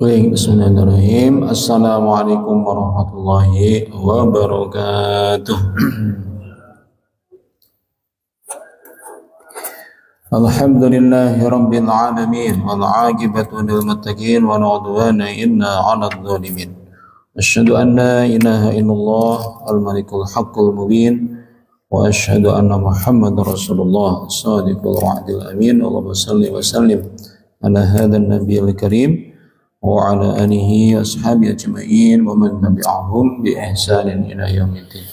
Baik, bismillahirrahmanirrahim. Assalamualaikum warahmatullahi wabarakatuh. Alhamdulillahi rabbil alamin wal 'aqibatu lil muttaqin wa la 'udwana illa 'alal zalimin. Asyhadu an la ilaha illallah al-malikul haqqul mubin wa asyhadu anna Muhammadar Rasulullah shadiqul wa'dil amin. Allahumma shalli wa sallim ala hadzal nabiyil karim wa ala alihi wa ashabihi ajma'in wa man tabi'ahum bi ihsanin ila yaumiddin.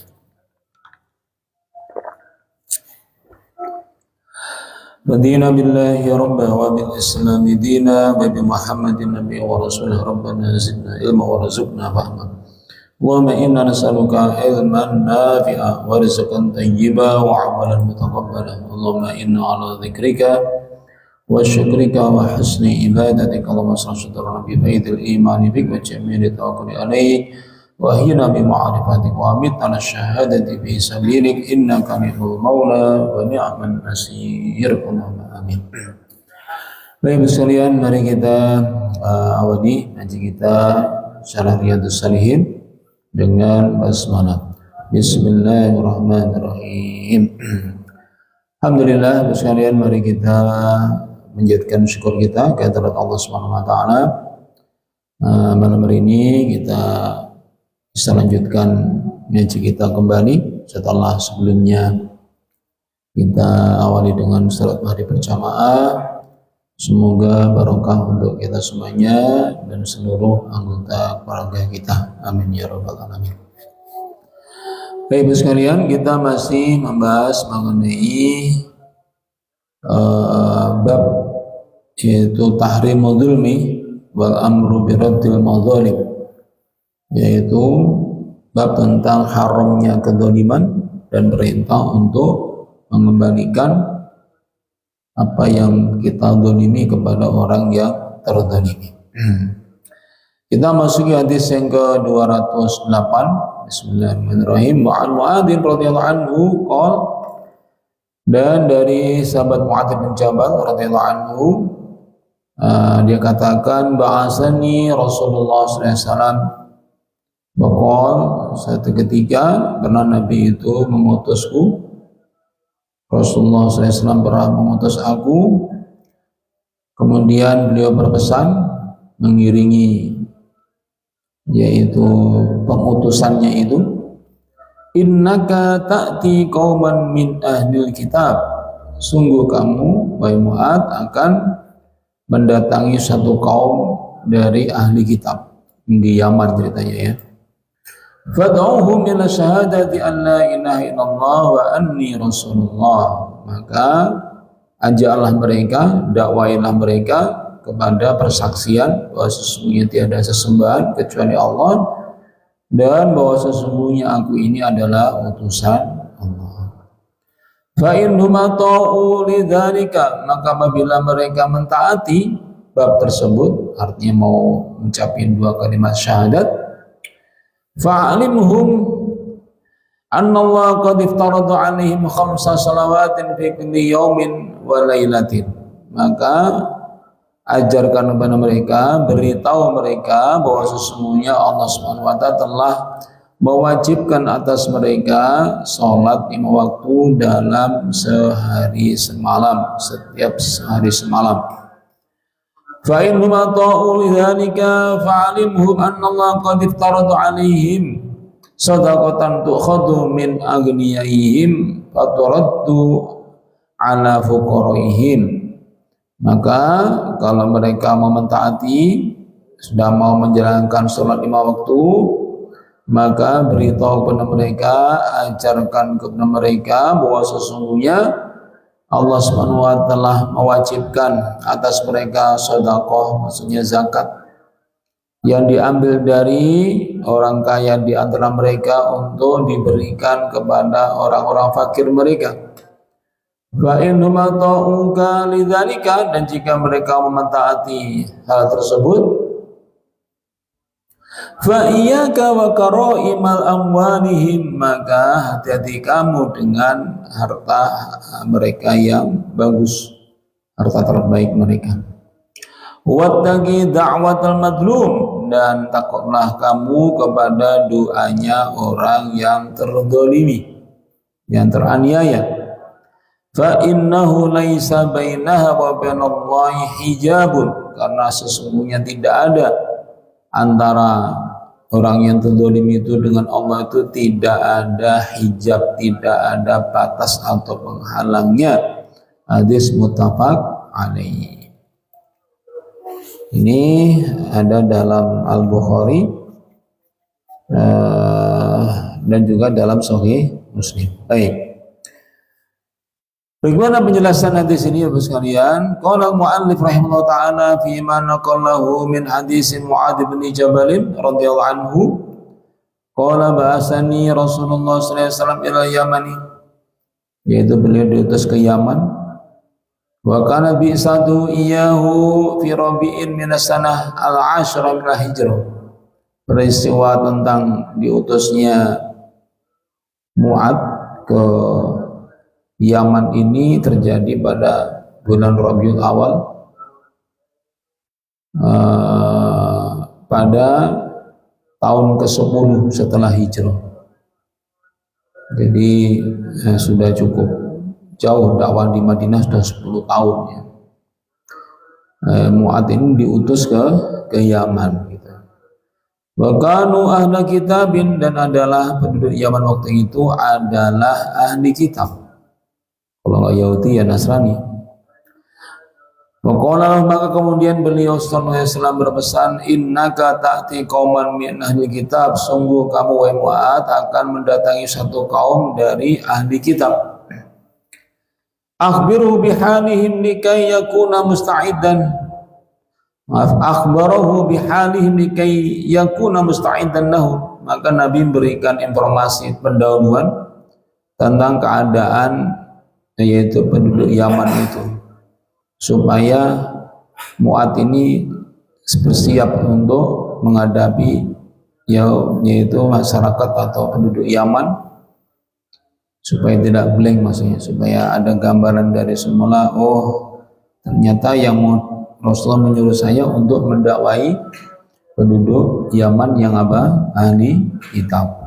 Radina billahi rabba wa bil islam dina wa bi Muhammadin nabiy wa rasulih rabbana zidna ilma wa razuqna fahma. Allahumma inna nas'aluka ilman nafi'a wa rizqan thayyiba wa 'amalan mutaqabbala. Allahumma inna 'ala dzikrika wa syukrika wa husni ibadatika Allahumma salli ala nabi faidil imani bik wa jamili tawakkuli alaik wa ahyina bi ma'rifatik wa amitna syahadati bi sabilik innaka ni'mal maula wa ni'man nasir. Amin. Baik sekalian, mari kita awali ngaji kita Syarah Riyadhus Shalihin dengan basmalah. Bismillahirrahmanirrahim. Alhamdulillah, sekalian, mari kita menjadikan syukur kita kehadirat Allah Subhanahu wa taala. Malam hari ini kita bisa lanjutkan ngaji kita kembali setelah sebelumnya kita awali dengan salat maghrib berjamaah. Semoga barokah untuk kita semuanya dan seluruh anggota keluarga kita. Amin ya rabbal alamin. Baik sekalian, kita masih membahas mengenai bab yaitu tahrimul dzulmi wal amru biraddil madzalim, yaitu bab tentang haramnya kezaliman dan perintah untuk mengembalikan apa yang kita zalimi kepada orang yang terzalimi. Kita masuki hadis yang ke-208. Bismillahirrahmanirrahim. Wa an Mu'adzin radhiyallahu anhu qala, dan dari sahabat Mu'adz bin Jabal radhiyallahu anhu, dia katakan, ba'asani Rasulullah SAW baqal, satu ketika pernah Nabi itu mengutusku, Rasulullah SAW pernah mengutus aku, kemudian beliau berpesan mengiringi yaitu pengutusannya itu, innaka ta'ti qauman min ahlil kitab, sungguh kamu wahai Mu'adz akan mendatangi satu kaum dari ahli kitab di Yaman ceritanya ya. Fad'uhum ila syahadati an la ilaha illallah wa anni rasulullah, maka ajaklah mereka, dakwailah mereka kepada persaksian bahwa sesungguhnya tiada sesembahan kecuali Allah dan bahwa sesungguhnya aku ini adalah utusan Allah. Fa innahum ata'u lidzalika, maka apabila mereka mentaati bab tersebut, artinya mau mengucapkan dua kalimat syahadat, fa'alimhum anna Allah qad iftarada 'alaihim khamsa salawatin fi kulli yawmin wa lailatin, maka ajarkan kepada mereka, beritahu mereka bahwa sesungguhnya Allah Subhanahu wa taala telah mewajibkan atas mereka salat 5 waktu dalam sehari semalam, setiap sehari semalam. Fa in hum ata'u lidzalika fa'alimhum anna Allah qad iftarada 'alaihim shadaqatan tu'khadhu min aghniyaihim faturaddu 'ala fuqaraihim. Maka kalau mereka mau mentaati, sudah mau menjalankan sholat 5 waktu, maka beritahu kepada mereka, ajarkan kepada mereka bahwa sesungguhnya Allah Subhanahu wa taala mewajibkan atas mereka sedekah, maksudnya zakat, yang diambil dari orang kaya di antara mereka untuk diberikan kepada orang-orang fakir mereka. Wa in hum ata'uka lidzalika, dan jika mereka mentaati hal tersebut, fa iyyaka wa qaraimal amwalihim, maka hati-hati kamu dengan harta mereka yang bagus, harta terbaik mereka. Wattaqi da'watal madlum, dan takutlah kamu kepada doanya orang yang terzalimi, yang teraniaya. Fa innahu laisa bainaha wa bainallahi hijabun, karena sesungguhnya tidak ada antara orang yang terzalimi itu dengan Allah itu tidak ada hijab, tidak ada batas atau penghalangnya. Hadis muttafaq alaih. Ini ada dalam Al-Bukhari dan juga dalam Sahih Muslim. Baik. Bagaimana penjelasan hadis ini Bapak sekalian? Qala al-mu'allif rahimahullah ta'ala fi ma naqalahu min hadis Mu'adz bin Jabal radhiyallahu anhu. Qala ba'asani Rasulullah sallallahu alaihi wasallam ila Yamani, yaitu beliau diutus ke Yaman. Wa kana bi'satu iyahu fi rabi'in minas sanah al-'ashrah min al-hijrah. Peristiwa tentang diutusnya Mu'adz ke Yaman ini terjadi pada bulan Rabiul Awal pada tahun ke-10 setelah hijrah. Jadi sudah cukup jauh, dakwah di Madinah sudah 10 tahun ya. Mu'adz ini diutus ke Yaman gitu. Wa kanu ahla kitabin, dan adalah penduduk Yaman waktu itu adalah ahli kitab. Kalau nggak Yahudi ya Nasrani. Wa qala, maka kemudian beliau sallallahu alaihi wasallam berpesan, innaka ta'ti qauman min ahli kitab, sungguh kamu wahai Mu'adz akan mendatangi satu kaum dari ahli kitab. Akhbiruhu bihalihim likai yakuna musta'idan. Akhbarahu bihalihim likai yakuna musta'idan lahu. Maka Nabi berikan informasi pendahuluan tentang keadaan yaitu penduduk Yaman itu, supaya Mu'adz ini bersiap untuk menghadapi yaitu masyarakat atau penduduk Yaman, supaya tidak blank, maksudnya supaya ada gambaran dari semula, oh ternyata yang Rasulullah menyuruh saya untuk mendakwai penduduk Yaman yang ahli kitab.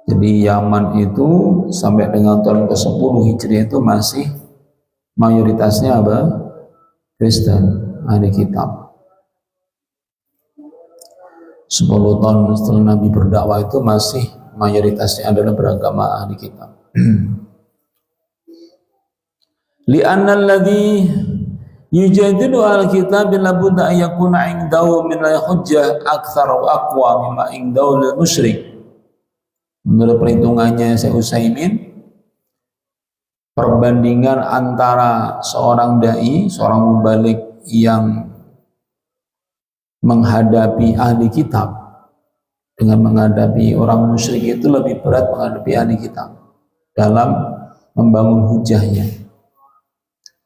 Jadi Yaman itu sampai dengan tahun ke-10 Hijriah itu masih mayoritasnya Kristen, ahli kitab. 10 tahun setelah Nabi berdakwah itu masih mayoritasnya adalah beragama ahli kitab. Li'anna alladhi yujadilu al-kitab labudda an yakuna indahu min al-hujjah akthar wa aqwa mimma indahu lil musyrik. Menurut perhitungannya Syekh Utsaimin, perbandingan antara seorang dai, seorang mubalik yang menghadapi ahli kitab dengan menghadapi orang musyrik itu lebih berat menghadapi ahli kitab dalam membangun hujahnya.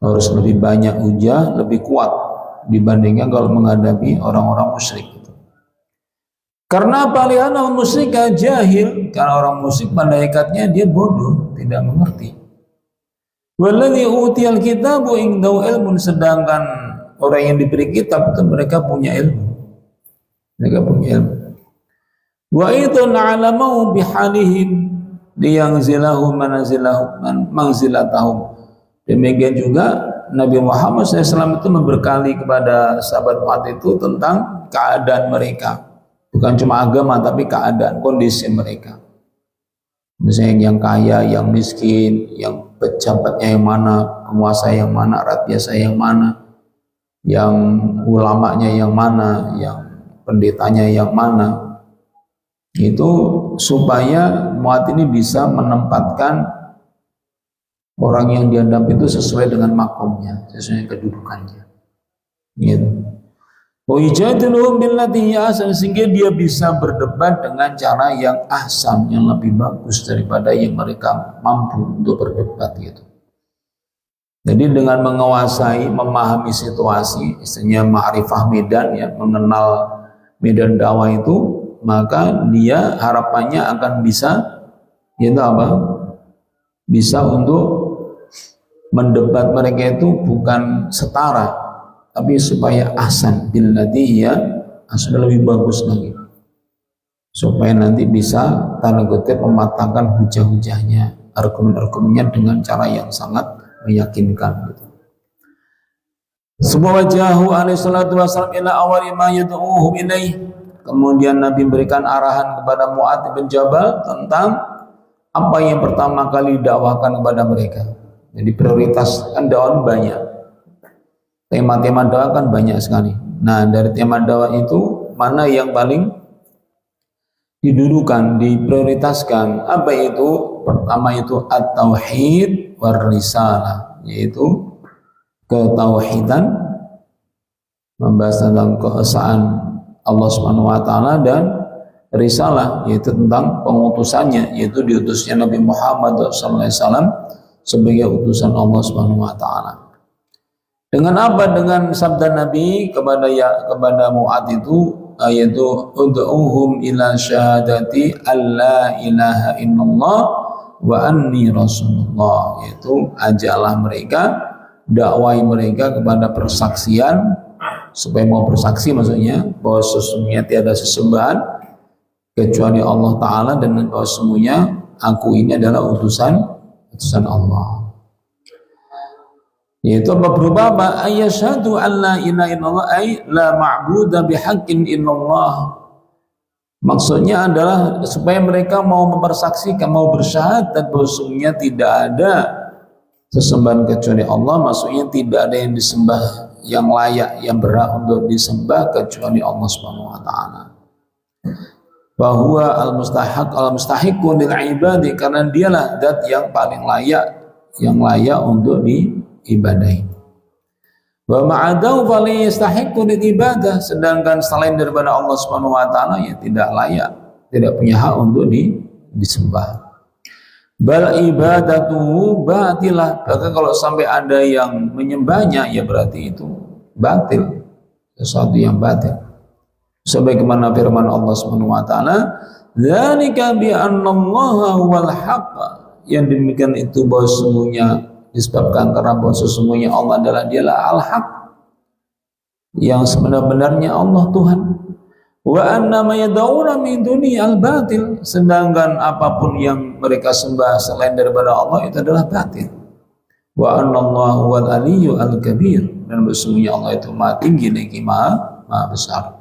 Harus lebih banyak hujah, lebih kuat dibandingkan kalau menghadapi orang-orang musyrik. Karena apa? Lihat orang musyrik jahil, karena orang musyrik pada hakikatnya dia bodoh, tidak mengerti. Walladzi utiyal kitabu indahu ilmun, sedangkan orang yang diberi kitab itu mereka punya ilmu. Mereka punya ilmu. Wa idun alamau bihalihim liyangzilahu manzilatahum. Demikian juga Nabi Muhammad SAW itu memberkali kepada sahabat Mu'adz itu tentang keadaan mereka. Bukan cuma agama, tapi keadaan, kondisi mereka. Misalnya yang kaya, yang miskin, yang pejabatnya yang mana, penguasa yang mana, rakyat biasa yang mana, yang ulamanya yang mana, yang pendetanya yang mana. Itu supaya Mu'adz ini bisa menempatkan orang yang dihadap itu sesuai dengan makomnya, sesuai kedudukannya. Gitu. Sehingga dia bisa berdebat dengan cara yang ahsan, yang lebih bagus daripada yang mereka mampu untuk berdebat gitu. Jadi dengan menguasai, memahami situasi, istilahnya ma'rifah medan ya, mengenal medan dakwah itu, maka dia harapannya akan bisa bisa untuk mendebat mereka itu bukan setara, tapi supaya ahsan billati ya sudah lebih bagus lagi, supaya nanti bisa tanda kutip mematangkan hujah-hujahnya, argumen-argumennya dengan cara yang sangat meyakinkan gitu. Sebuah wajahu alaihi salatu wassalam ila awali ma yad'uhum ilaih. Kemudian Nabi berikan arahan kepada Mu'adz bin Jabal tentang apa yang pertama kali dakwakan kepada mereka. Jadi prioritas kan dakwah banyak. Tema-tema dakwah kan banyak sekali. Nah, dari tema dakwah itu mana yang paling didudukan, diprioritaskan? Apa itu? Pertama itu at-tauhid war risalah, yaitu ketauhidan, membahas tentang keesaan Allah Subhanahu wa taala, dan risalah yaitu tentang pengutusannya, yaitu diutusnya Nabi Muhammad SAW sebagai utusan Allah Subhanahu wa taala. Dengan apa? Dengan sabda Nabi kepada Mu'adz itu, yaitu ud'uhum ila syahadati alla ilaha illallah wa anni rasulullah, yaitu ajaklah mereka, dakwai mereka kepada persaksian, supaya mau bersaksi maksudnya bahwa sesungguhnya tiada sesembahan kecuali Allah Ta'ala, dan bahwa sesungguhnya aku ini adalah utusan Allah. Yaitu apa? Berupa apa? Ayyashadu an la ilaha illallah ay la ma'buda bihaqqin illallah. Maksudnya adalah supaya mereka mau mempersaksikan, mau bersyahadat bahwa sesungguhnya tidak ada sesembahan kecuali Allah. Maksudnya tidak ada yang disembah yang layak, yang berhak untuk disembah kecuali Allah Subhanahu wa taala. Bahwa al-mustahiqu lil ibadi, karena dialah zat yang paling layak untuk diibadahi. Wa ma'adahu fali yastahiqu lil ibadah, sedangkan selain daripada Allah Subhanahu wa taala ya tidak layak, tidak punya hak untuk disembah. Bal ibadatuhu batilah, bahkan kalau sampai ada yang menyembahnya ya berarti itu batil, sesuatu yang batil. Sebagaimana firman Allah Subhanahu wa taala, dzalika bi annallaha huwal haqq, yang demikian itu bahwa sesungguhnya disebabkan karena bahwa sesungguhnya Allah dialah al-haq, yang sebenar-benarnya Allah Tuhan. Wa anna ma yad'una min duni al-batil, sedangkan apapun yang mereka sembah selain daripada Allah itu adalah batil. Wa anna Allahu wal aliyyu al-kabir, dan sesungguhnya Allah itu Maha tinggi lagi Maha besar.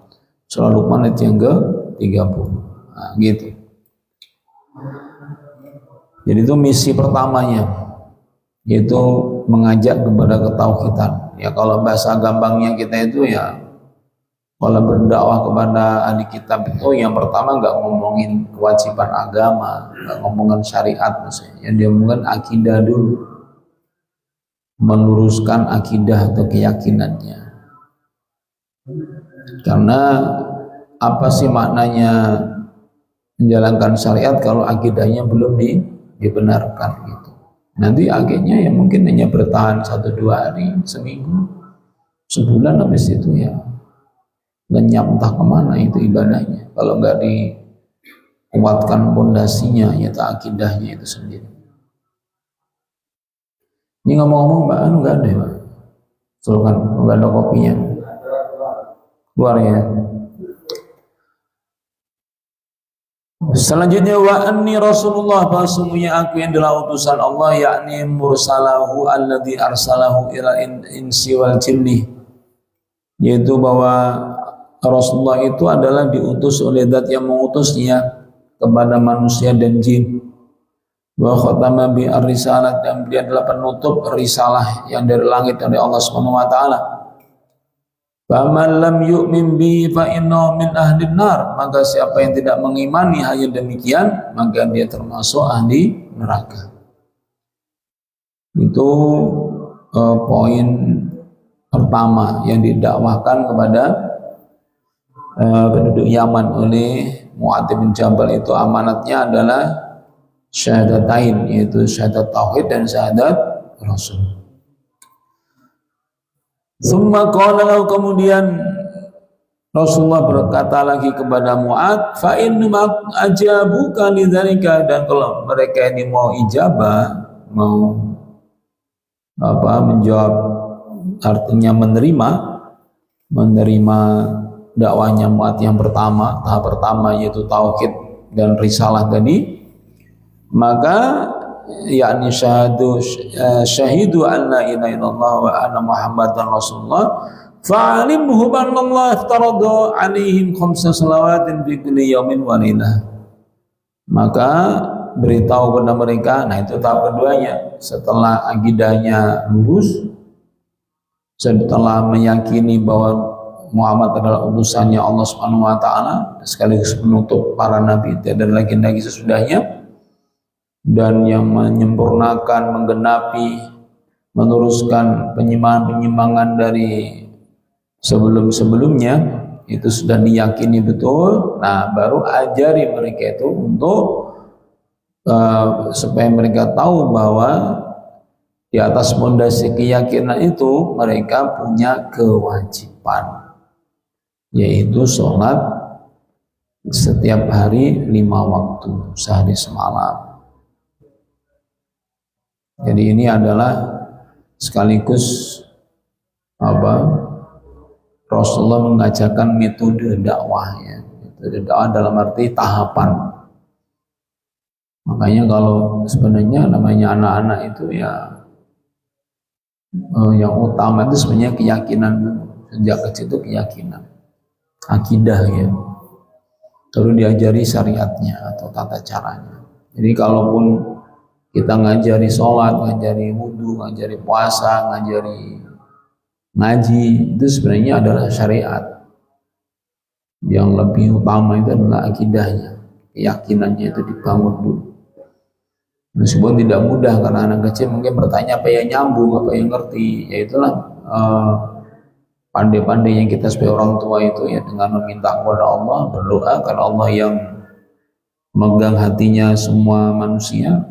Surah Luqman ayat yang ke-30. Nah, gitu. Jadi itu misi pertamanya, yaitu mengajak kepada ketauhidan. Ya kalau bahasa gampangnya kita itu ya, kalau berdakwah kepada ahli kitab itu yang pertama nggak ngomongin kewajiban agama, nggak ngomongin syariat maksudnya. Yang dia ngomongin akidah dulu, meluruskan akidah atau keyakinannya. Karena apa sih maknanya menjalankan syariat kalau akidahnya belum dibenarkan gitu. Nanti akhirnya ya mungkin hanya bertahan 1-2 hari, seminggu, sebulan, habis itu ya lenyap entah kemana itu ibadahnya, kalau nggak dikuatkan pondasinya yaitu akidahnya itu sendiri. Ini ngomong-ngomong Mbak Anu nggak ada ya Mbak? Silakan, nggak ada kopinya, keluar ya. Selanjutnya wa anni rasulullah, bahwa sesungguhnya aku yang adalah utusan Allah, yakni mursalahu alladzi arsalahu ila insi wal jinni, yaitu bahwa Rasulullah itu adalah diutus oleh zat yang mengutusnya kepada manusia dan jin. Wa khatama bi ar-risalah, dan dia adalah penutup risalah yang dari langit dari Allah Subhanahu wa taala. Faman lam yu'min bi fa innahu min ahlin nar, maka siapa yang tidak mengimani hal yang demikian maka dia termasuk ahli neraka. Itu poin pertama yang didakwahkan kepada penduduk Yaman oleh Mu'adz bin Jabal. Itu amanatnya adalah syahadatain, yaitu syahadat tauhid dan syahadat rasul. Summa qala lahu, kemudian Rasulullah berkata lagi kepada Mu'adz, fa in ajabuka lidzalika, dan kalau mereka ini mau ijabah, mau menjawab, artinya menerima menerima dakwahnya Mu'adz yang pertama, tahap pertama yaitu tauhid dan risalah tadi, maka yakni syahidu an la ilaha illallah wa anna muhammadan rasulullah fa'alimhum anna Allah iftarada 'alaihim khamsa salawatin fi kulli yaumin wa lailah. Maka beritahu kepada mereka, nah itu tahap keduanya, setelah akidahnya lurus, setelah meyakini bahwa Muhammad adalah utusannya Allah Subhanahu wa taala sekaligus penutup para nabi dan lagi sesudahnya, dan yang menyempurnakan, menggenapi, meneruskan penyimpangan dari sebelum-sebelumnya, itu sudah diyakini betul. Nah, baru ajari mereka itu untuk supaya mereka tahu bahwa di atas fondasi keyakinan itu mereka punya kewajiban, yaitu sholat setiap hari 5 waktu sehari semalam. Jadi ini adalah sekaligus Rasulullah mengajarkan metode dakwah, ya. Metode dakwah dalam arti tahapan. Makanya kalau sebenarnya namanya anak-anak itu ya yang utama itu sebenarnya keyakinan. Sejak kecil itu keyakinan, akidah, ya. Terus diajari syariatnya atau tata caranya. Jadi kalaupun kita ngajari sholat, ngajari wudhu, ngajari puasa, ngajari ngaji, itu sebenarnya adalah syariat. Yang lebih utama itu adalah akidahnya, keyakinannya itu dibangun dulu. Meskipun tidak mudah karena anak kecil mungkin bertanya apa yang nyambung, apa yang ngerti, ya itulah pandai-pandainya kita sebagai orang tua itu, ya, dengan meminta kepada Allah, berdoa karena Allah yang memegang hatinya semua manusia,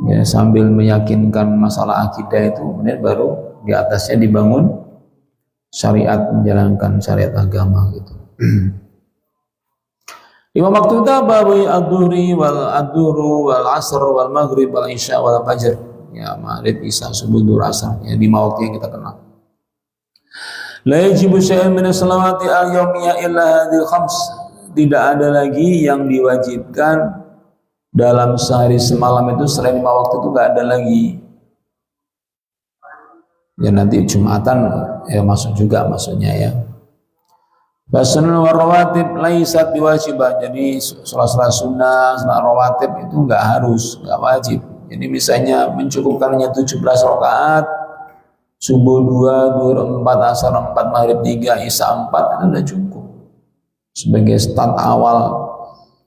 ya, sambil meyakinkan masalah akidah itu, kemudian baru di atasnya dibangun syariat, menjalankan syariat agama gitu. Lima waktu itu babu ad-duhri wal ad-duhru wal asr wal maghrib wal isya wal fajr, ya, maghrib, isya, subuh, duhur, asar, ya, 5 waktu yang kita kenal. La yajibu syai'un min as-salawati al-yawmiyah illa hadhil khams. Tidak ada lagi yang diwajibkan dalam sehari semalam itu selain 5 waktu itu, nggak ada lagi. Ya, nanti Jumatan ya masuk juga maksudnya, ya. Sunnah wa rawatib laisat biwajibah. Jadi salat sunnah, salat rawatib itu nggak harus, nggak wajib. Jadi misalnya mencukupkan hanya 17 rakaat, subuh 2, duhur 4, asar 4, maghrib 3, isya 4, itu sudah cukup. Sebagai start awal,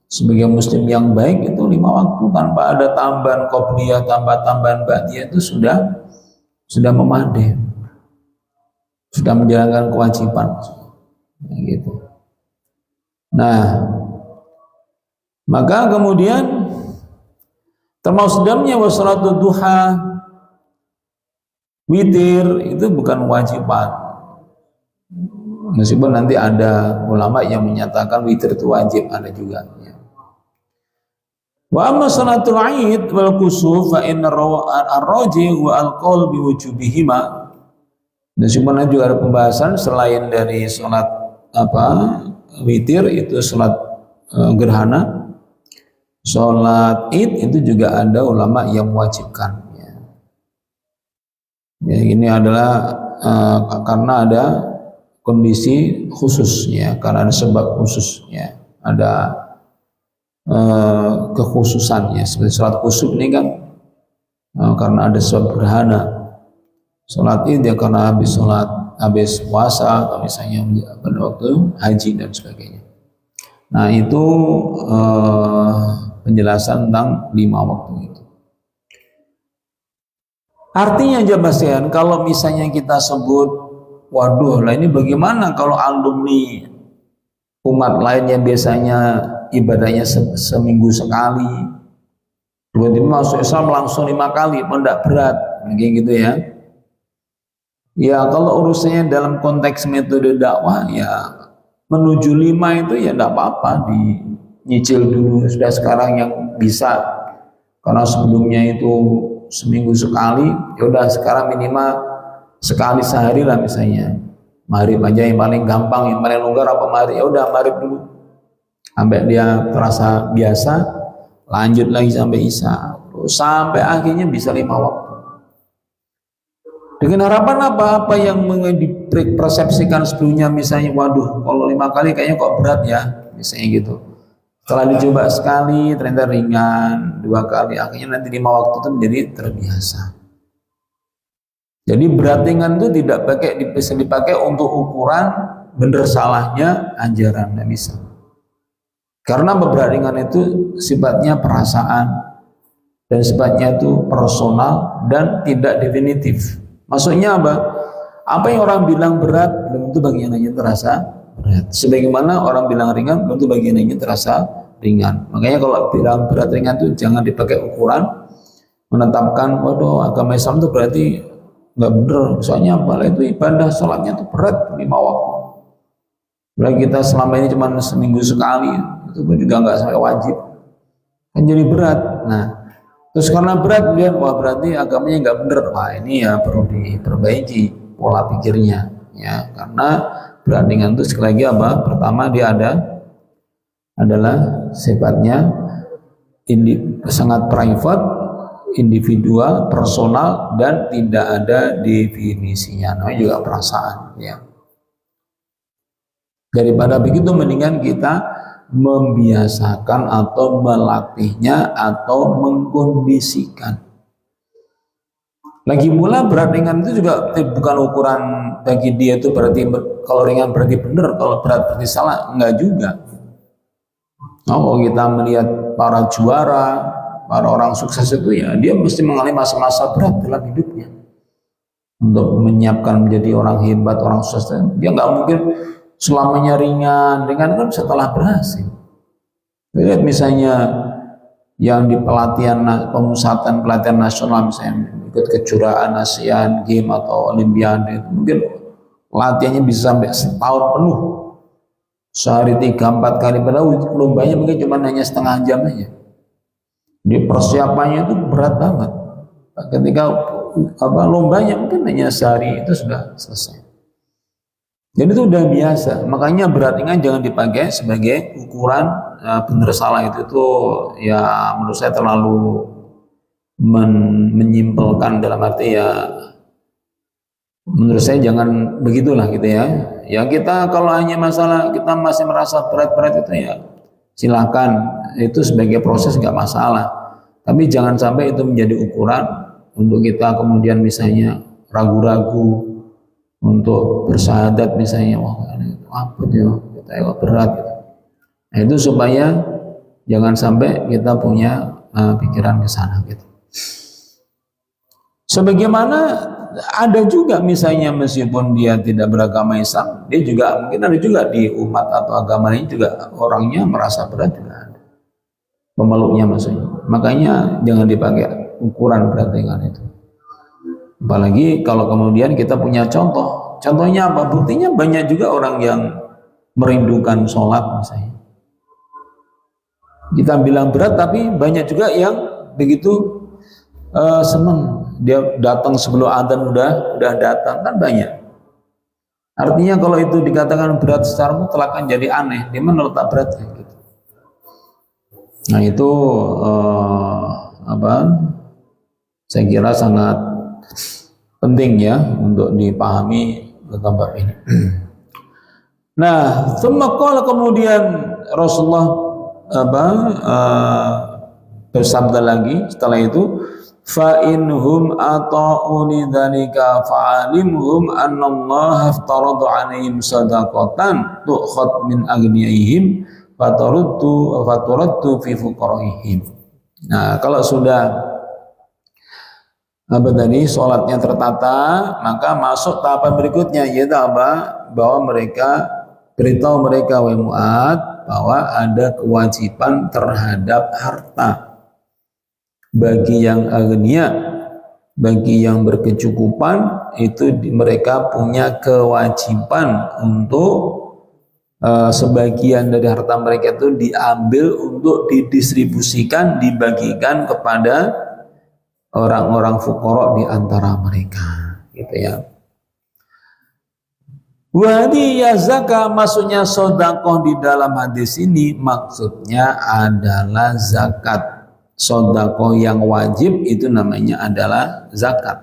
sebagai muslim yang baik itu 5 waktu tanpa ada tambahan qobliyah, tambahan ba'diyah, itu sudah memadai, sudah menjalankan kewajiban, ya, gitu. Nah, maka kemudian termasuk dalamnya wassalatu duha, witir, itu bukan wajiban. Meskipun nanti ada ulama yang menyatakan witir itu wajib, ada juga, ya. Wa amma salatul Aid wal kusuf fa inna ar-rajih wa al-qaul bi wujubihima. Dan sebenarnya juga ada pembahasan selain dari salat witir, itu salat gerhana, salat Id itu juga ada ulama yang mewajibkan, ya. Ya, ini adalah karena ada kondisi khususnya, karena ada sebab khususnya, ada kekhususannya. Seperti sholat kusuf ini kan karena ada sebab gerhana. Sholat Id ya karena habis puasa, atau misalnya pada waktu haji dan sebagainya. Nah, itu penjelasan tentang 5 waktu itu. Artinya jabasian, kalau misalnya kita sebut, waduh lah ini bagaimana kalau alumni umat lain yang biasanya ibadahnya seminggu sekali, tiba-tiba masuk Islam langsung 5 kali, tidak berat, kayak gitu, ya. Ya, kalau urusannya dalam konteks metode dakwah, ya menuju 5 itu ya tidak apa-apa, dinyicil dulu sudah sekarang yang bisa, karena sebelumnya itu seminggu sekali, ya udah sekarang minimal sekali sehari lah misalnya, Maghrib aja yang paling gampang, yang paling longgar apa maghrib? Ya udah maghrib dulu sampai dia terasa biasa, lanjut lagi sampai isya, terus sampai akhirnya bisa 5 waktu. Dengan harapan apa? Apa yang dipersepsikan sebelumnya, misalnya, waduh, kalau 5 kali kayaknya kok berat ya, misalnya gitu. Setelah dicoba sekali ternyata ringan, 2 kali, akhirnya nanti 5 waktu itu menjadi terbiasa. Jadi berat ringan itu tidak bisa dipakai untuk ukuran benar salahnya ajaran, tidak bisa. Karena berat ringan itu sifatnya perasaan dan sifatnya itu personal dan tidak definitif. Maksudnya apa? Apa yang orang bilang berat belum tentu bagiannya terasa berat. Sebagaimana orang bilang ringan belum tentu bagiannya terasa ringan. Makanya kalau bilang berat ringan itu jangan dipakai ukuran menetapkan, waduh, agama Islam itu berarti nggak bener, soalnya apa? Itu ibadah sholatnya itu berat 5 waktu. Berarti kita selama ini cuma seminggu sekali, itu pun juga nggak sampai wajib, kan jadi berat. Nah, terus karena berat dia, wah berarti agamanya nggak bener. Wah ini ya perlu diperbaiki pola pikirnya, ya. Karena berat ringan itu sekali lagi apa? Pertama dia adalah sifatnya sangat private, individual, personal, dan tidak ada definisinya. Namanya juga perasaan, ya. Daripada begitu mendingan kita membiasakan atau melatihnya atau mengkondisikan. Lagi pula berat ringan itu juga bukan ukuran bagi dia itu berarti kalau ringan berarti benar, kalau berat berarti salah, enggak juga. Oh, kita melihat para juara, para orang sukses itu ya dia mesti mengalami masa-masa berat dalam hidupnya untuk menyiapkan menjadi orang hebat, orang sukses. Dia nggak mungkin selamanya ringan kan setelah berhasil. Lihat misalnya yang di pemusatan pelatihan nasional, misalnya ikut kejuaraan ASEAN Games atau Olimpiade, mungkin latihannya bisa sampai setahun penuh, sehari 3-4 kali, padahal lombanya mungkin cuma hanya setengah jam aja. Di persiapannya itu berat banget. Ketika lombanya mungkin hanya sehari itu sudah selesai. Jadi itu udah biasa. Makanya berat ringan jangan dipakai sebagai ukuran benar salah itu ya menurut saya terlalu menyimpelkan, dalam arti ya menurut saya jangan begitulah gitu ya. Ya kita kalau hanya masalah kita masih merasa berat-berat itu ya silakan, itu sebagai proses nggak masalah, tapi jangan sampai itu menjadi ukuran untuk kita kemudian misalnya ragu-ragu untuk bersyahadat misalnya, wah ini apa dia kita berat gitu. Nah, itu supaya jangan sampai kita punya pikiran ke sana gitu. Sebagaimana ada juga misalnya meskipun dia tidak beragama Islam, dia juga mungkin ada juga di umat atau agama ini juga orangnya merasa berat juga ada. Pemeluknya maksudnya. Makanya jangan dipakai ukuran berat ringan itu. Apalagi kalau kemudian kita punya contoh. Contohnya apa? Buktinya banyak juga orang yang merindukan sholat misalnya. Kita bilang berat, tapi banyak juga yang begitu senang. Dia datang sebelum adzan udah datang, kan banyak. Artinya kalau itu dikatakan berat secara mutlak kan jadi aneh. Di mana letak beratnya gitu. Nah itu saya kira sangat penting ya untuk dipahami tentang bab ini. Nah, kemudian Rasulullah bersabda lagi setelah itu, fa inhum ata'uni dzalika fa'alimhum annallaha aftarada 'alaihim shadaqatan tu'khad min aghniyaihim faturaddu fi fuqaraihim. Nah, kalau sudah sholatnya tertata, maka masuk tahapan berikutnya, yaitu bahwa mereka beritahu mereka wahai Mu'adz bahwa ada kewajiban terhadap harta bagi yang agnia, bagi yang berkecukupan, itu mereka punya kewajiban untuk sebagian dari harta mereka itu diambil untuk didistribusikan, dibagikan kepada orang-orang fuqara di antara mereka, gitu ya. Wahdi zakah, maksudnya sodakoh di dalam hadis ini maksudnya adalah zakat. Sodakoh yang wajib itu namanya adalah zakat.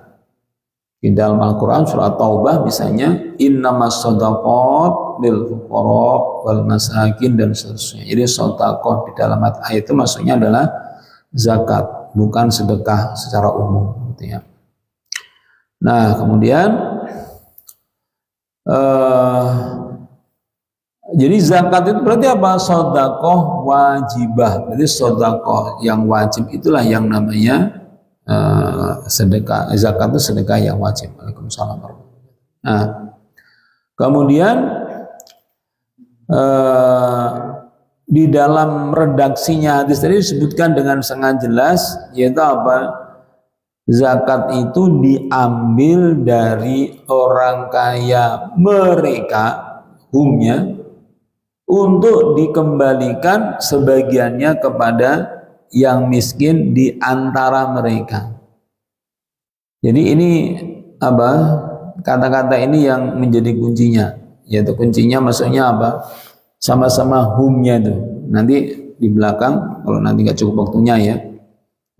Di dalam Al-Quran surat Taubah misalnya innamas shadaqat lil fuqara wal masakin dan seterusnya. Jadi sedekah di dalam ayat itu maksudnya adalah zakat, bukan sedekah secara umum gitu ya. Nah, kemudian jadi zakat itu berarti apa? Sedekah wajibah. Berarti sedekah yang wajib itulah yang namanya sedekah. Zakat itu sedekah yang wajib. Waalaikumsalam. Nah, kemudian di dalam redaksinya hadis tadi disebutkan dengan sangat jelas, yaitu apa? Zakat itu diambil dari orang kaya mereka, humnya, untuk dikembalikan sebagiannya kepada yang miskin di antara mereka. Jadi ini apa? Kata-kata ini yang menjadi kuncinya, yaitu kuncinya maksudnya apa? Sama-sama humnya itu. Nanti di belakang kalau nanti nggak cukup waktunya ya,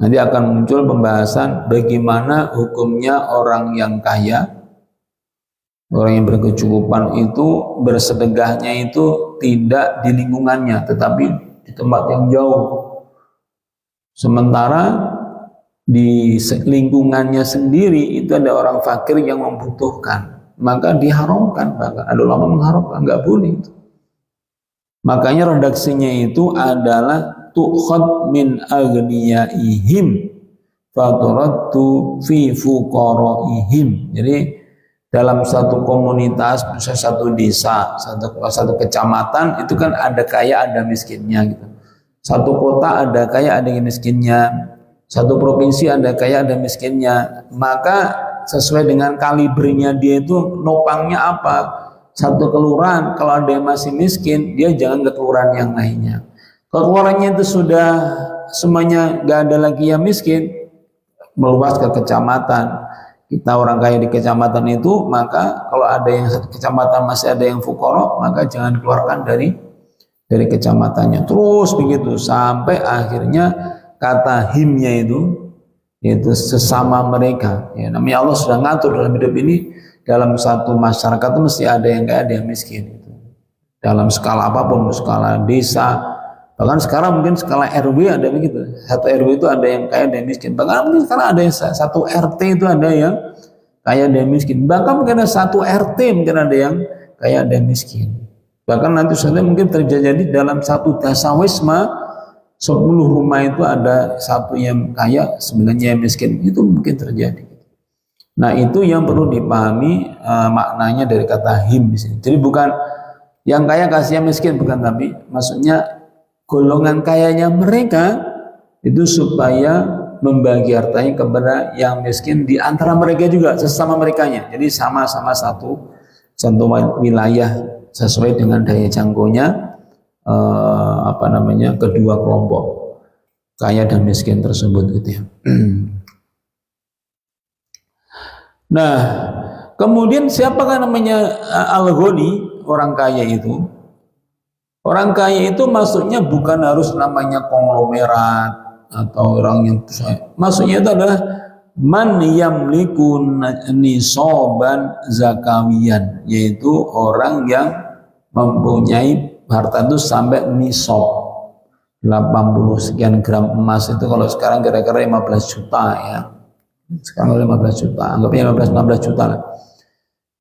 nanti akan muncul pembahasan bagaimana hukumnya orang yang kaya, orang yang berkecukupan itu bersedekahnya itu tidak di lingkungannya, tetapi di tempat yang jauh. Sementara di lingkungannya sendiri itu ada orang fakir yang membutuhkan, maka diharamkan. Bahkan ada ulama mengharamkan, nggak boleh itu. Makanya redaksinya itu adalah tukhad min agniyaihim faturaddu fi fuqaraihim. Jadi dalam satu komunitas, misalnya satu desa, satu kecamatan itu kan ada kaya ada miskinnya gitu. Satu kota ada kaya ada yang miskinnya, satu provinsi ada kaya ada miskinnya. Maka sesuai dengan kalibernya dia itu nopangnya apa? Satu kelurahan kalau ada yang masih miskin, dia jangan ke kelurahan yang lainnya. Kalau kelurahannya itu sudah semuanya gak ada lagi yang miskin, meluas ke kecamatan. Kita orang kaya di kecamatan itu, maka kalau ada yang satu kecamatan masih ada yang fuqara, maka jangan dikeluarkan dari kecamatannya. Terus begitu sampai akhirnya kata himnya itu yaitu sesama mereka. Ya, namanya Allah sudah ngatur dalam hidup ini, dalam satu masyarakat itu mesti ada yang kaya, ada yang miskin. Dalam skala apapun, skala desa, bahkan sekarang mungkin skala RW ada begitu. Satu RW itu ada yang kaya, ada yang miskin. Bahkan mungkin sekarang ada yang satu RT itu ada yang kaya, ada yang miskin. Bahkan mungkin ada satu RT mungkin ada yang kaya, ada yang miskin. Bahkan nanti saja mungkin terjadi dalam satu dasawisma 10 rumah itu ada satu yang kaya, 9-nya yang miskin. Itu mungkin terjadi. Nah, itu yang perlu dipahami maknanya dari kata him di sini. Jadi bukan yang kaya kasih yang miskin, bukan, tapi maksudnya golongan kayanya mereka itu supaya membagi hartanya kepada yang miskin di antara mereka juga, sesama merekanya. Jadi sama-sama satu wilayah sesuai dengan daya jangkaunya kedua kelompok kaya dan miskin tersebut gitu ya. Nah, kemudian siapakah namanya al-ghani, orang kaya itu? Orang kaya itu maksudnya bukan harus namanya konglomerat atau orang yang maksudnya itu adalah man yamliku nisaban zakawiyan, yaitu orang yang mempunyai harta itu sampai nisab 80 sekian gram emas. Itu kalau sekarang kira-kira 15 juta ya. Sekarang 15 juta, anggapnya 15-16 juta lah.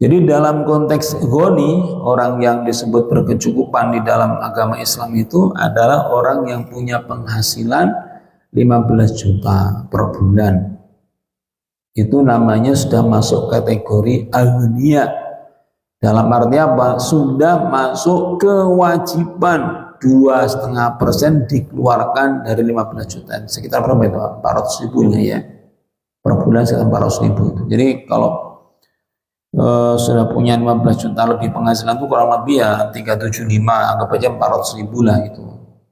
Jadi dalam konteks ghani, orang yang disebut berkecukupan di dalam agama Islam itu adalah orang yang punya penghasilan 15 juta per bulan. Itu namanya sudah masuk kategori aghnia. Dalam arti apa? Sudah masuk kewajiban 2,5% dikeluarkan dari 15 juta. Sekitar berapa itu? 400 ribunya ya. Per bulan sekitar 400 ribu itu. Jadi kalau sudah punya 15 juta lebih penghasilan itu kurang lebih ya 375, anggap aja 400 ribu lah itu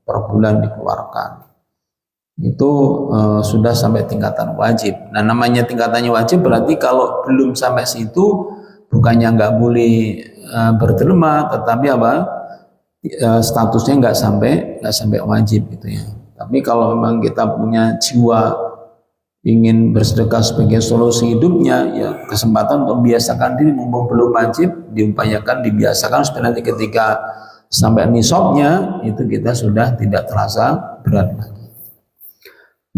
per bulan dikeluarkan. Itu sudah sampai tingkatan wajib. Nah, namanya tingkatannya wajib berarti kalau belum sampai situ bukannya nggak boleh berderma, tetapi apa, statusnya nggak sampai wajib gitu ya. Tapi kalau memang kita punya jiwa ingin bersedekah sebagai solusi hidupnya, ya kesempatan untuk biasakan diri, mumpung belum wajib, diupayakan dibiasakan supaya nanti ketika sampai nisabnya itu kita sudah tidak terasa berat lagi.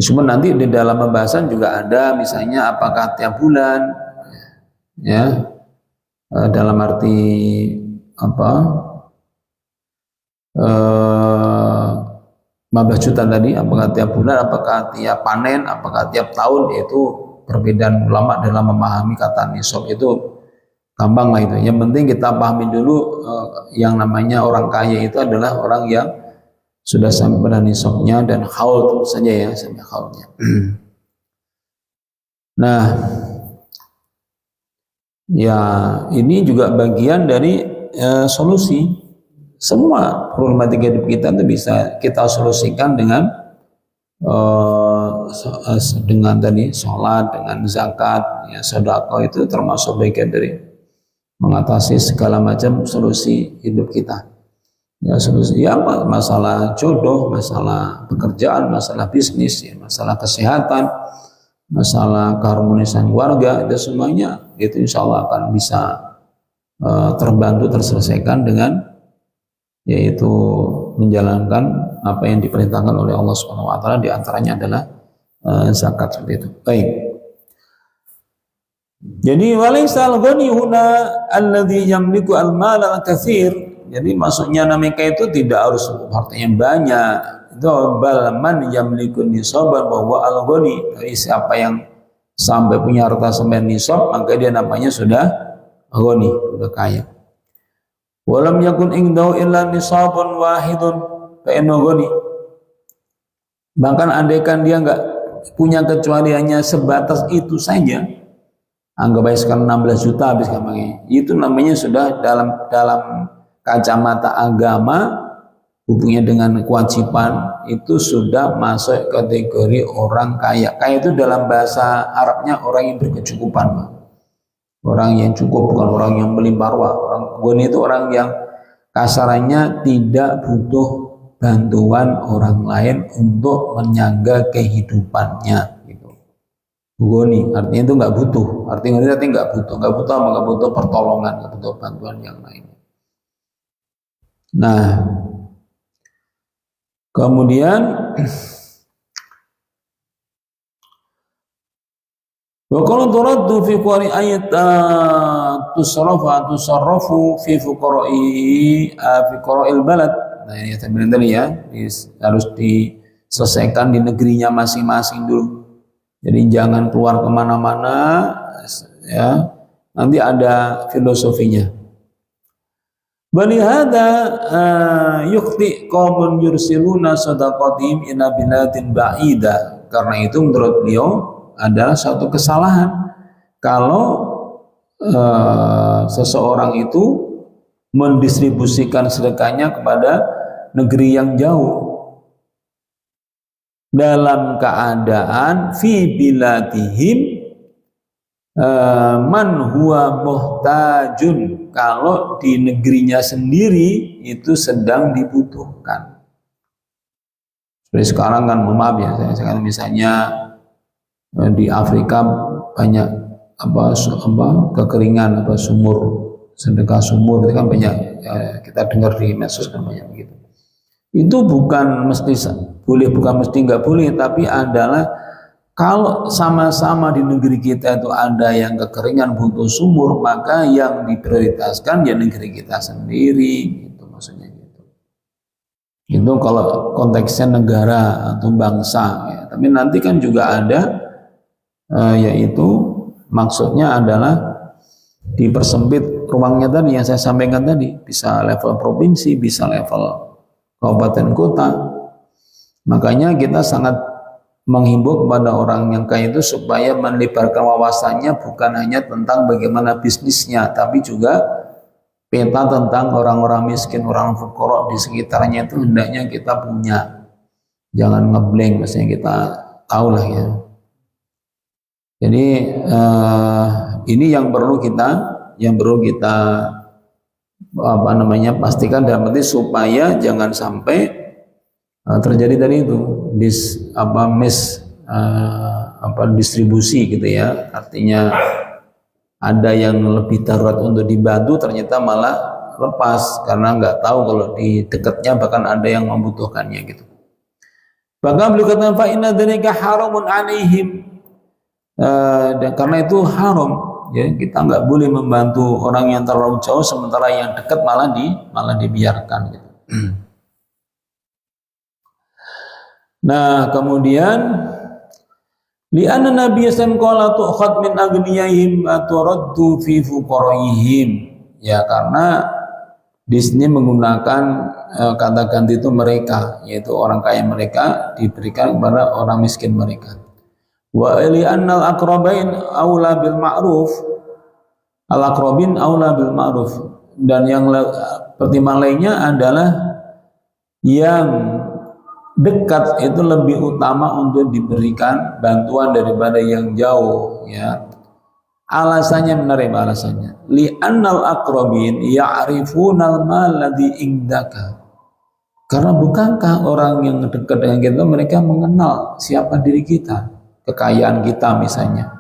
Cuma nanti di dalam pembahasan juga ada misalnya apakah tiap bulan, ya, dalam arti apa, 15 juta tadi, apakah tiap bulan, apakah tiap panen, apakah tiap tahun, yaitu perbedaan ulama dalam memahami kata nisab itu gampang lah itu. Yang penting kita pahami dulu yang namanya orang kaya itu adalah orang yang sudah sampai pada nisabnya dan haul tentu saja ya, sampai haulnya. Nah, ya ini juga bagian dari solusi. Semua problematika hidup kita itu bisa kita solusikan dengan tadi sholat, dengan zakat, ya, sedekah, itu termasuk bagian dari mengatasi segala macam solusi hidup kita. Ya, solusi ya, masalah jodoh, masalah pekerjaan, masalah bisnis, ya, masalah kesehatan, masalah keharmonisan keluarga, itu semuanya itu insya Allah akan bisa terbantu terselesaikan dengan yaitu menjalankan apa yang diperintahkan oleh Allah Subhanahu wa taala, di antaranya adalah zakat seperti itu. Baik. Jadi walaisal ghani huna alladhi yamliku al-mal al-katsir. Jadi maksudnya mereka itu tidak harus hartanya banyak. Itu bal man yamliku nisaban wa huwa al-ghani. Jadi siapa yang sampai punya harta sampai nisab, maka dia namanya sudah ghani, sudah kaya. Walam yakun indau illa nisabun wahidun fa innahu ghani. Bahkan andaikan dia enggak punya kecuali hanya sebatas itu saja, anggap aja sekarang 16 juta habis gampangnya, itu namanya sudah dalam kacamata agama, hubungannya dengan kewajiban, itu sudah masuk kategori orang kaya. Kaya itu dalam bahasa Arabnya orang yang berkecukupan, orang yang cukup, bukan orang yang melimpah ruah. Orang ghani itu orang yang kasarannya tidak butuh bantuan orang lain untuk menyangga kehidupannya. Gitu. Ghani artinya itu nggak butuh. Artinya nggak butuh apa? Nggak butuh pertolongan, nggak butuh bantuan yang lain. Nah, kemudian wa qala turaddu fi qari ayat tusarrafu fi fuqara'il balad. Nah, ini saya bilang tadi ya, harus diselesaikan di negerinya masing-masing dulu. Jadi jangan keluar kemana-mana, ya. Nanti ada filosofinya. Bali hada yukhti qaumun yursiluna sadaqatihim ila biladin ba'ida. Karena itu menurut beliau adalah suatu kesalahan kalau seseorang itu mendistribusikan sedekahnya kepada negeri yang jauh dalam keadaan fi biladihim man huwa muhtajun, kalau di negerinya sendiri itu sedang dibutuhkan. Seperti sekarang kan, maaf ya, saya misalnya di Afrika banyak kekeringan, sumur, sedekah sumur itu kan banyak, kita dengar di medsos kan banyak begitu. Itu bukan mesti boleh, bukan mesti nggak boleh, tapi adalah kalau sama-sama di negeri kita itu ada yang kekeringan butuh sumur, maka yang diprioritaskan ya negeri kita sendiri, itu maksudnya gitu. Itu kalau konteksnya negara atau bangsa ya. Tapi nanti kan juga ada yaitu maksudnya adalah dipersempit ruangnya tadi yang saya sampaikan tadi, bisa level provinsi, bisa level kabupaten kota. Makanya kita sangat menghimbau kepada orang yang kaya itu supaya melebarkan wawasannya, bukan hanya tentang bagaimana bisnisnya, tapi juga peta tentang orang-orang miskin, orang fuqara di sekitarnya itu hendaknya kita punya. Jangan ngeblank, maksudnya kita tahu lah ya. Jadi ini yang perlu kita apa namanya, pastikan dalam arti supaya jangan sampai terjadi tadi itu distribusi gitu ya, artinya ada yang lebih darurat untuk dibantu ternyata malah lepas karena nggak tahu kalau di dekatnya bahkan ada yang membutuhkannya gitu. Bahkan beliau katakan fa inna dzalika haramun alaihim, dan karena itu haram ya, kita nggak boleh membantu orang yang terlalu jauh sementara yang dekat malah dibiarkan gitu. Nah kemudian li'anna Nabi sallallahu alaihi wasallam qala tu'khad min aghniyahim wa turaddu fi fuqaraihim, ya karena di sini menggunakan kata ganti itu mereka, yaitu orang kaya mereka diberikan kepada orang miskin mereka. Wa li'anna al-aqrabain aula bil ma'ruf, al-aqrabin aula bil ma'ruf, dan yang pertimbangan lainnya adalah yang dekat itu lebih utama untuk diberikan bantuan daripada yang jauh ya. Alasannya menarik, alasannya li'annal aqrabin ya'rifunal mal ladzi indaka, karena bukankah orang yang dekat dengan kita mereka mengenal siapa diri kita, kekayaan kita misalnya.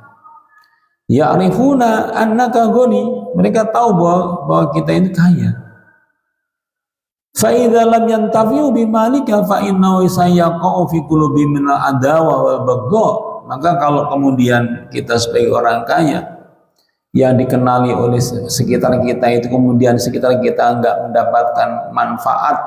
Ya'rifuna annaka ghani, mereka tahu bahwa kita ini kaya. Fa idza lam yantafi'u bimalika fa innahu sayaqa'u fi qulubi min al-adawa wal baghdha. Maka kalau kemudian kita sebagai orang kaya yang dikenali oleh sekitar kita itu kemudian sekitar kita enggak mendapatkan manfaat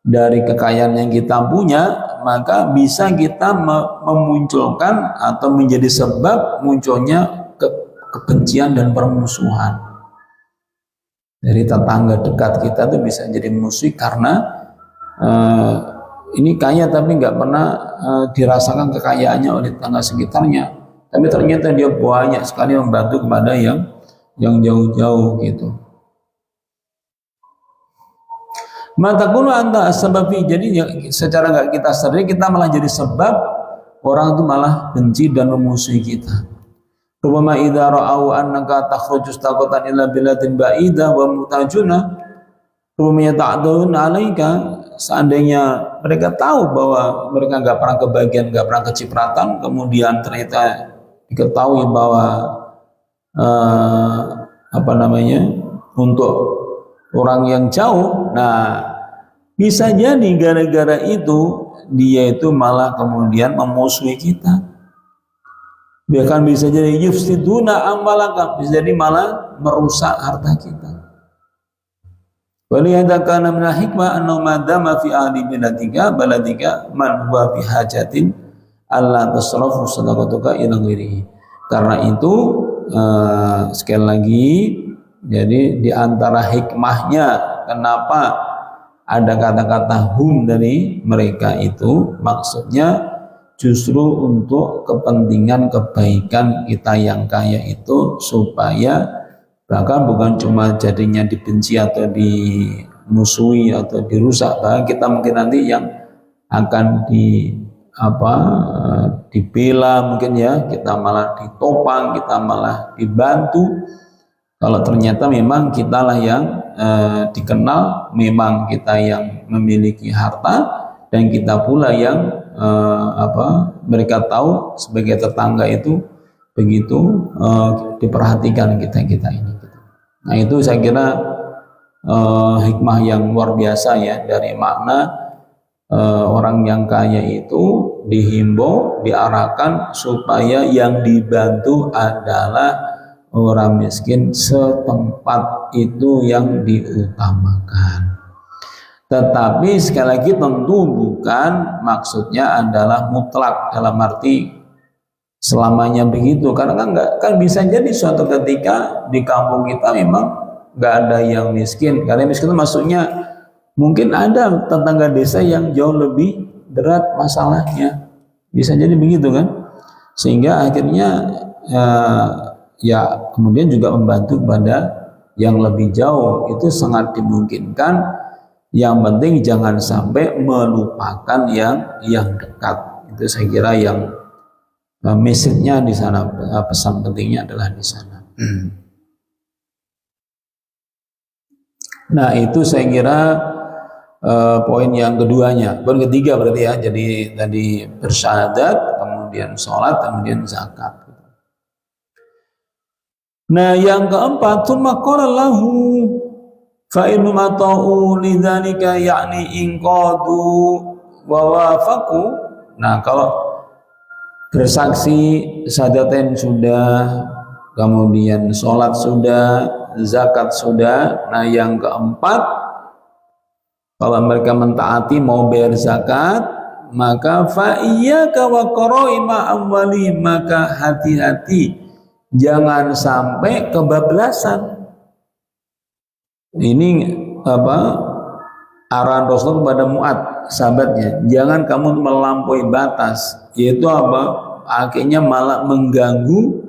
dari kekayaan yang kita punya, maka bisa kita memunculkan atau menjadi sebab munculnya kebencian dan permusuhan. Dari tetangga dekat kita tuh bisa jadi musuh karena ini kaya tapi nggak pernah dirasakan kekayaannya oleh tetangga sekitarnya, tapi ternyata dia banyak sekali membantu kepada yang jauh-jauh gitu. Matakunu anta asbabi, jadi secara nggak kita sadari kita malah jadi sebab orang itu malah benci dan memusuhi kita. Rubama idza ra'au annaka takhruju istaqatan ila biladin ba'idah wa mutajuna rubama yata'dun 'alaika, seandainya mereka tahu bahwa mereka nggak pernah kebagian, nggak pernah kecipratan, kemudian ternyata diketahui bahwa untuk orang yang jauh, nah bisa jadi gara-gara itu dia itu malah kemudian memusuhi kita. Bahkan bisa jadi yufsiduna amalaka, bisa jadi malah merusak harta kita. Walihada kana min hikmah annahu madama fi ahli baladika man huwa bi hajatin alla tasrafu sadaqatuka ila ghairihi. Karena itu sekali lagi, jadi di antara hikmahnya kenapa ada kata-kata hum dari mereka itu, maksudnya justru untuk kepentingan kebaikan kita yang kaya itu, supaya bahkan bukan cuma jadinya dibenci atau dimusuhi atau dirusak, bahkan kita mungkin nanti yang akan dibela mungkin ya, kita malah ditopang, kita malah dibantu kalau ternyata memang kitalah yang dikenal, memang kita yang memiliki harta, dan kita pula yang mereka tahu sebagai tetangga itu begitu diperhatikan kita ini. Nah itu saya kira hikmah yang luar biasa ya, dari makna orang yang kaya itu dihimbau, diarahkan supaya yang dibantu adalah orang miskin setempat itu yang diutamakan. Tetapi sekali lagi tentu bukan maksudnya adalah mutlak dalam arti selamanya begitu, karena kan bisa jadi suatu ketika di kampung kita memang nggak ada yang miskin. Karena miskin itu maksudnya mungkin ada tetangga desa yang jauh lebih berat masalahnya, bisa jadi begitu kan, sehingga akhirnya ya kemudian juga membantu kepada yang lebih jauh, itu sangat dimungkinkan. Yang penting jangan sampai melupakan yang dekat. Itu saya kira yang message-nya di sana, pesan pentingnya adalah di sana. Nah itu saya kira poin yang keduanya. Poin ketiga berarti ya, jadi tadi bersyahadat, kemudian sholat, kemudian zakat. Nah yang keempat, tsumma qala lahu fa in mata'u lidzalika yakni inqadu wa wafaqu. Nah kalau bersaksi syahadatain sudah, kemudian sholat sudah, zakat sudah. Nah yang keempat, kalau mereka mentaati mau bayar zakat, maka fa iyyaka wa qaraima amwali, maka hati-hati jangan sampai kebablasan. Ini apa arahan Rasul kepada Mu'ad sahabatnya, jangan kamu melampaui batas, yaitu apa? Akhirnya malah mengganggu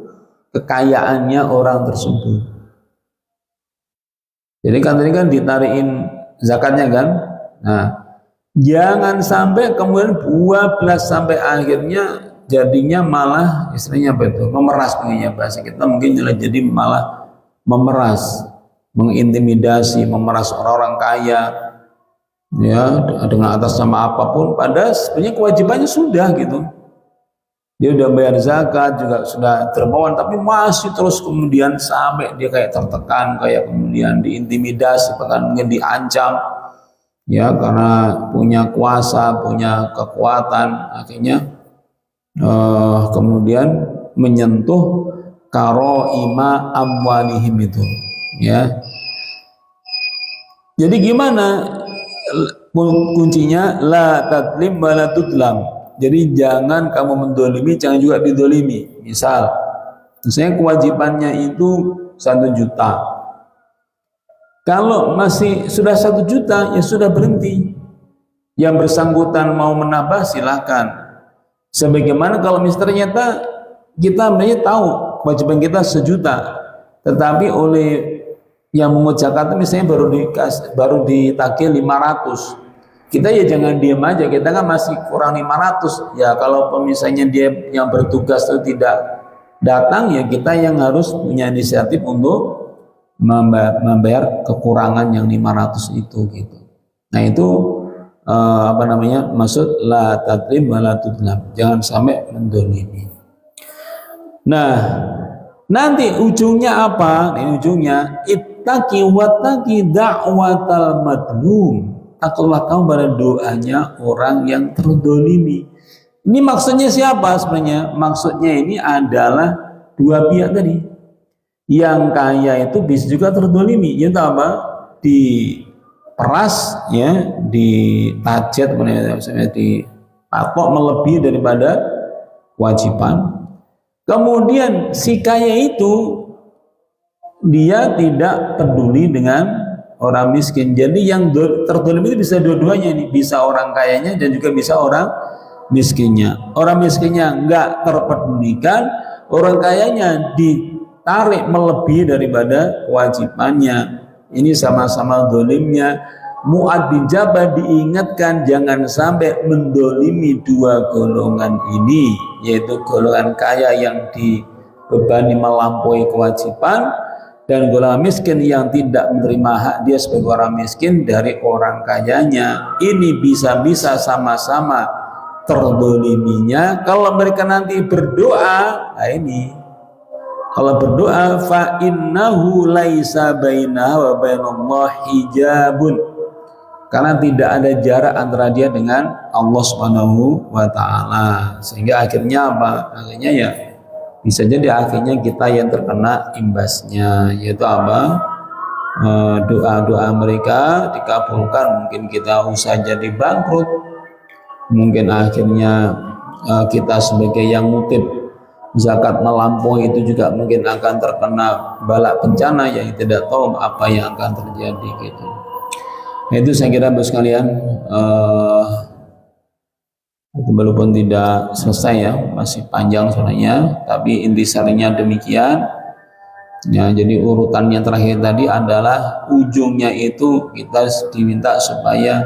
kekayaannya orang tersebut. Jadi kan tadi kan ditarikin zakatnya kan. Nah, jangan sampai kemudian 12 sampai akhirnya jadinya malah istilahnya apa itu? Memeras, pengennya bahasa kita mungkin jadi malah memeras, mengintimidasi, memeras orang-orang kaya ya dengan atas nama apapun, padahal sebenarnya kewajibannya sudah gitu. Dia udah bayar zakat juga sudah dermawan, tapi masih terus kemudian sampai dia kayak tertekan, kayak kemudian diintimidasi, bahkan mungkin diancam ya karena punya kuasa, punya kekuatan, akhirnya kemudian menyentuh karoima amwalihim itu ya. Jadi gimana kuncinya? La tadlim wa la tudlam. Jadi jangan kamu mendolimi, jangan juga didolimi. Misalnya kewajibannya itu 1 juta. Kalau masih sudah 1 juta, ya sudah berhenti. Yang bersangkutan mau menambah silakan. Sebagaimana kalau misalnya ternyata kita sebenarnya tahu kewajiban kita 1 juta, tetapi oleh yang mengut zakat misalnya baru ditagih 500. Kita ya jangan diam aja, kita kan masih kurang 500 ya. Kalau misalnya dia yang bertugas itu tidak datang, ya kita yang harus punya inisiatif untuk membayar kekurangan yang 500 itu gitu. Nah itu apa namanya, maksud la tadlim wa la tudlam, jangan sampai mendolimi. Nah nanti ujungnya apa? Ini ujungnya ittaqi wattaqi da'watal madlum. Takutlah kamu pada doanya orang yang terdolimi. Ini maksudnya siapa sebenarnya? Maksudnya ini adalah dua pihak tadi. Yang kaya itu bisa juga terdolimi. Yaitu apa? Diperas, ya, ditajet, misalnya dipatok melebihi daripada kewajiban. Kemudian si kaya itu dia tidak peduli dengan orang miskin. Jadi yang terdolim itu bisa dua-duanya nih, bisa orang kayanya dan juga bisa orang miskinnya. Orang miskinnya nggak terpedulikan, orang kayanya ditarik melebihi daripada kewajibannya. Ini sama-sama dolimnya. Mu'ad bin Jabal diingatkan jangan sampai mendolimi dua golongan ini, yaitu golongan kaya yang dibebani melampaui kewajiban, dan golongan miskin yang tidak menerima hak dia sebagai orang miskin dari orang kayanya. Ini bisa-bisa sama-sama terdoliminya. Kalau mereka nanti berdoa, nah ini kalau berdoa fa innahu laisa bainahu wa bainallahi hijabun, karena tidak ada jarak antara dia dengan Allah Subhanahu wa taala. Sehingga akhirnya apa? Akhirnya ya bisa jadi akhirnya kita yang terkena imbasnya, yaitu apa? Doa-doa mereka dikabulkan, mungkin kita usaha jadi bangkrut, mungkin akhirnya kita sebagai yang ngutip zakat melampaui itu juga mungkin akan terkena bala bencana yang tidak tahu apa yang akan terjadi gitu. Nah, itu saya kira Bapak sekalian, walaupun tidak selesai ya, masih panjang sebenarnya, tapi intisarinya demikian ya. Jadi urutan yang terakhir tadi adalah ujungnya itu kita diminta supaya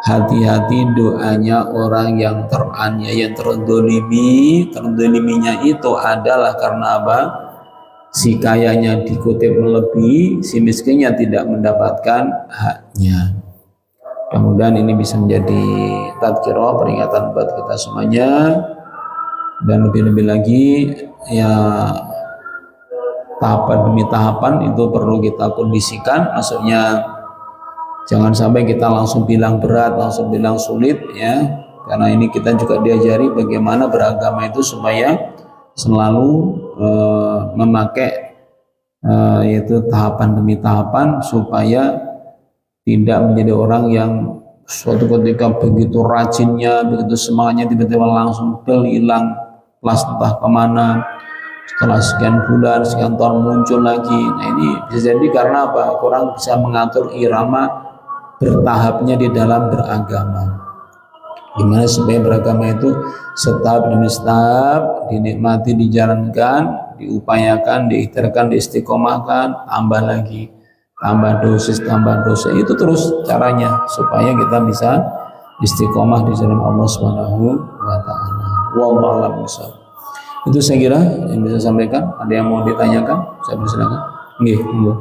hati-hati doanya orang yang teraniaya, yang terdoliminya itu adalah karena apa? si kayanya dikutip melebihi, si miskinnya tidak mendapatkan haknya. Mudah-mudahan ini bisa menjadi tadzkirah, peringatan buat kita semuanya, dan lebih-lebih lagi ya tahapan demi tahapan itu perlu kita kondisikan. Maksudnya jangan sampai kita langsung bilang berat, langsung bilang sulit ya, karena ini kita juga diajari bagaimana beragama itu supaya selalu memakai yaitu tahapan demi tahapan, supaya tidak menjadi orang yang suatu ketika begitu rajinnya, begitu semangatnya, tiba-tiba langsung hilang, kelas entah kemana, setelah sekian bulan, sekian tahun muncul lagi. Nah ini bisa jadi karena apa? Kurang bisa mengatur irama bertahapnya di dalam beragama. Gimana supaya beragama itu setahap demi setahap dinikmati, dijalankan, diupayakan, diikhtiarkan, diistiqomahkan, tambah lagi, tambah dosis, itu terus caranya supaya kita bisa istiqomah di jalan Allah Subhanahu wa taala. Wallahu a'lam bishawab. Itu saya kira yang bisa saya sampaikan. Ada yang mau ditanyakan? Saya persilakan. Nggih, monggo.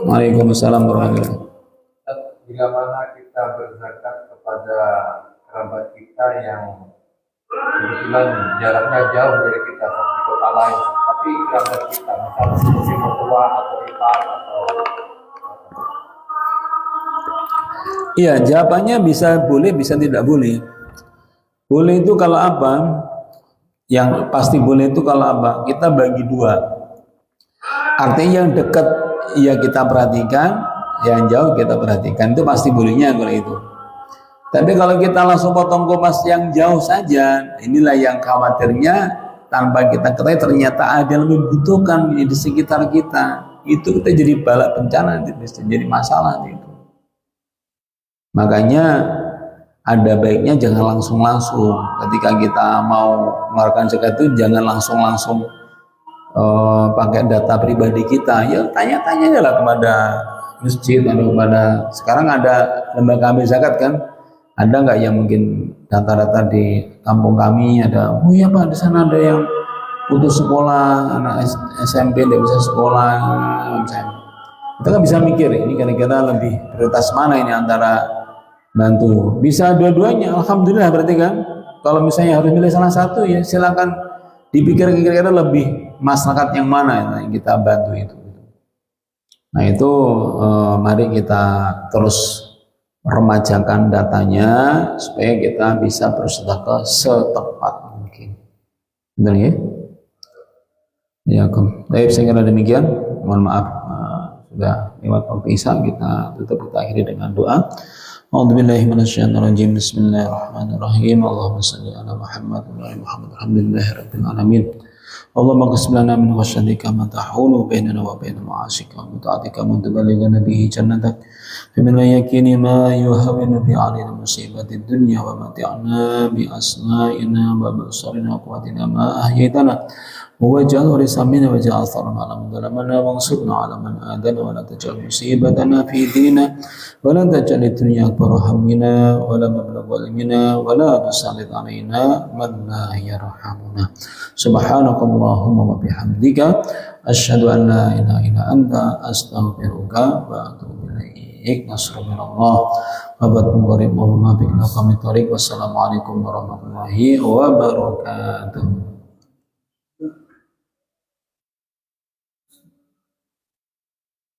Waalaikumsalam warahmatullahi wabarakatuh. Bila mana kita berzakat kepada kerabat kita yang kebetulan jaraknya jauh dari kita di kota lain, tapi kerabat kita misalnya seperti mertua atau ipar atau Iya, jawabannya bisa boleh, bisa tidak boleh. Boleh itu kalau apa? Yang pasti boleh itu kalau apa? Kita bagi dua. Artinya yang dekat ya kita perhatikan, yang jauh kita perhatikan, itu pasti bolehnya kalau itu. Tapi kalau kita langsung potong kopas yang jauh saja, inilah yang khawatirnya tanpa kita ketahui ternyata ada yang membutuhkan di sekitar kita. Itu kita jadi balak bencana, jadi masalah itu. Makanya ada baiknya jangan langsung-langsung. Ketika kita mau mengeluarkan zakat itu jangan langsung-langsung pakai data pribadi kita. Ya tanya-tanya aja lah kepada masjid atau kepada, sekarang ada lembaga ambil zakat kan? Ada nggak yang mungkin data-data di kampung kami ada? Oh iya Pak, di sana ada yang putus sekolah, anak SMP tidak bisa sekolah, misalnya. Kita kan bisa mikir ini kira-kira lebih prioritas mana ini antara bantu. Bisa dua-duanya, alhamdulillah berarti kan. Kalau misalnya harus milih salah satu ya silakan dipikir kira-kira lebih masyarakat yang mana yang kita bantu itu. Nah itu mari kita terus remajakan datanya supaya kita bisa bersedekah setepat mungkin. Benar ya? Ya, baik, saya kira demikian. Mohon maaf sudah lewat waktu Isya, kita tutup, kita akhiri dengan doa. A'udzubillahi minasyaitonirrajim. Bismillahirrahmanirrahim. Allahumma shalli ala Muhammad wa ala Muhammad. Alhamdulillahirabbil alamin. Allahumma qsim lana min khashyatika ma tahulu bainana wa bain ma'asika wa ta'atika man tuballighuna bihi jannatak wa min yaqini ma yuhawwinu bi 'alaina musibati dunya wa mati'na bi asma'ina wa basarina wa quwwatina ma ahyaitana waj'al warisamina waj'al tharana ala man zalamana wansurna ala man adana wa la taj'al musibatana fi dinina wa la taj'al ad-dunya akbar hammina wa la mablagha ilmina wa la tusallit alaina man la yarhamuna. Subhanakallahumma wa bihamdika asyhadu an la ilaha illa anta astaghfiruka wa atubu ilaik. Nasrun minallah wa batun qarib wa ma bikum qamit tariq. Wassalamualaikum warahmatullahi wabarakatuh.